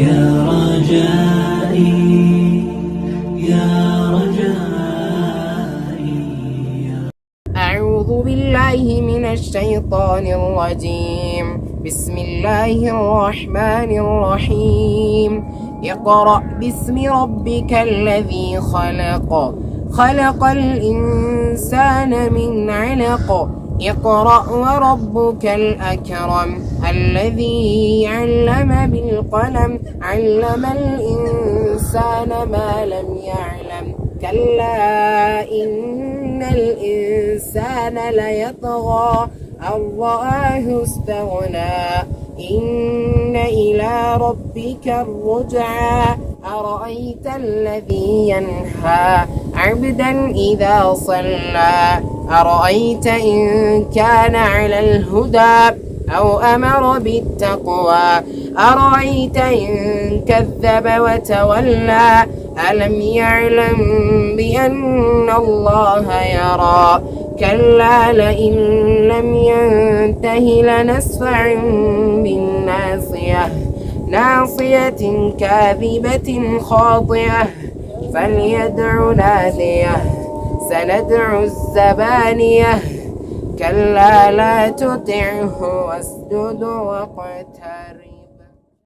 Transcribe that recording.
يا رجائي يا رجائي. أعوذ بالله من الشيطان الرجيم. بسم الله الرحمن الرحيم. اقرأ باسم ربك الذي خلق، خلق الإنسان من علق. اقرأ وربك الأكرم الذي علم بالقلم، علم الإنسان ما لم يعلم. كلا إن الإنسان ليطغى أن رآه استغنى. إن إلى ربك الرجعى. أرأيت الذي ينهى عبدا إذا صلى. أرأيت إن كان على الهدى أو أمر بالتقوى. أرأيت إن كذب وتولى. ألم يعلم بأن الله يرى. كلا لئن لم ينته لنسفعا بالناصية، ناصية كاذبة خاطئة. فليدع ناديه سندع الزبانية. كلا لا تطعه واسجد واقترب.